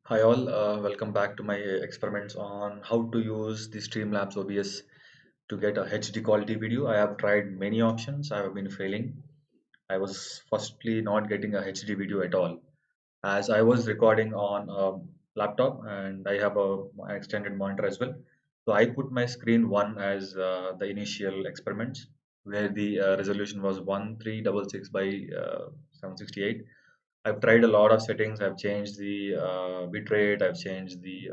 Hi all, welcome back to my experiments on how to use the Streamlabs OBS to get a HD quality video. I have tried many options. I have been failing. I was firstly not getting a HD video at all as I was recording on a laptop and I have an extended monitor as well. So I put my screen one as the initial experiments where the resolution was 1366 by 768. I've tried a lot of settings. I've changed the bitrate. I've changed the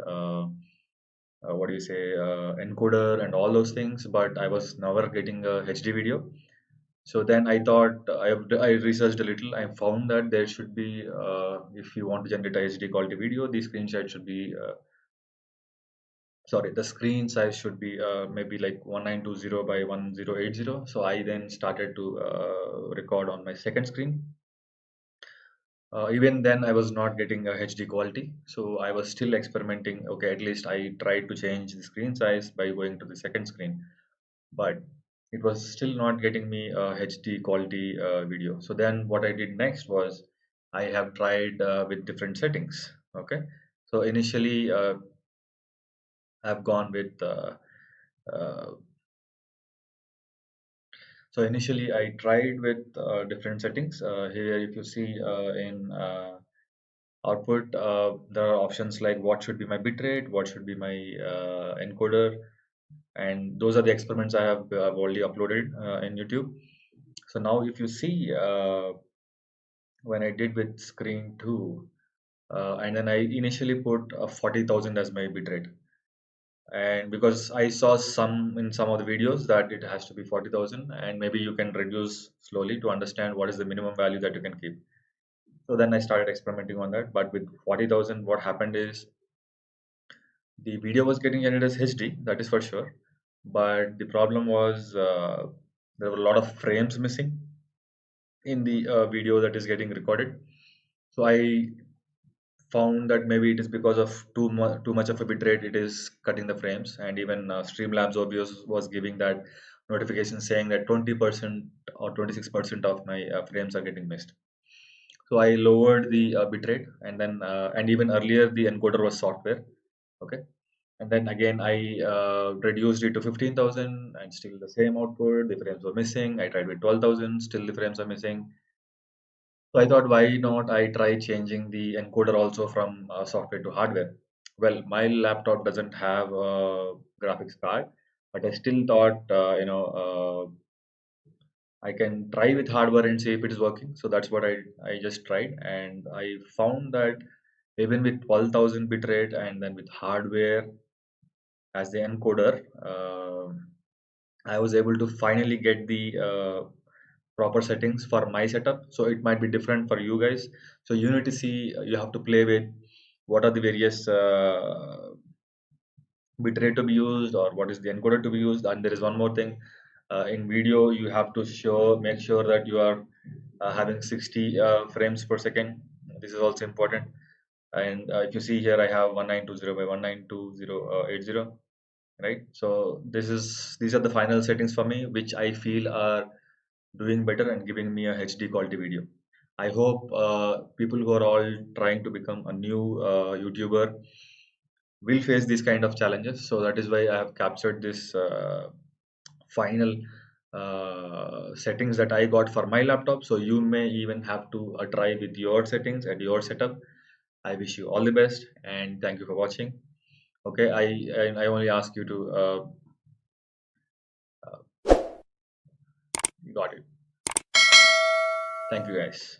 what do you say encoder and all those things, but I was never getting a HD video. So then I thought I researched a little. I found that there should be if you want to generate a HD quality video, the screenshot should be sorry, the screen size should be maybe like 1920 by 1080. So I then started to record on my second screen. Even then I was not getting a HD quality, so I was still experimenting. Okay, at least I tried to change the screen size by going to the second screen, but it was still not getting me a HD quality video. So then what I did next was I have tried with different settings. Okay, so initially I've gone with uh, so initially I tried with different settings. Here if you see in output, there are options like what should be my bitrate, what should be my encoder, and those are the experiments I've already uploaded in YouTube. So now if you see when I did with screen 2, and then I initially put 40,000 as my bitrate, and because I saw some in some of the videos that it has to be 40,000, and maybe you can reduce slowly to understand what is the minimum value that you can keep. So then I started experimenting on that. But with 40,000, what happened is the video was getting edited as HD, that is for sure. But the problem was there were a lot of frames missing in the video that is getting recorded. So I found that maybe it is because of too much of a bitrate, it is cutting the frames. And even Streamlabs OBS was giving that notification saying that 20% or 26% of my frames are getting missed. So I lowered the bitrate, and then and even earlier the encoder was software. Okay, and then again I reduced it to 15,000 and still the same output. The frames were missing. I tried with 12,000, still the frames are missing. So I thought, why not I try changing the encoder also from software to hardware. Well, my laptop doesn't have a graphics card, but I still thought I can try with hardware and see if it is working. So that's what I just tried, and I found that even with 12,000 bitrate and then with hardware as the encoder, I was able to finally get the proper settings for my setup. So it might be different for you guys. So you need to see, you have to play with what are the various bitrate to be used or what is the encoder to be used. And there is one more thing, in video you have to make sure that you are having 60 frames per second. This is also important. And if you see here, I have 1920 by 192080, right? So these are the final settings for me, which I feel are doing better and giving me a HD quality video. I hope people who are all trying to become a new YouTuber will face these kind of challenges. So that is why I have captured this final settings that I got for my laptop. So you may even have to try with your settings and your setup. I wish you all the best and thank you for watching. Okay, I only ask you to got it. Thank you guys.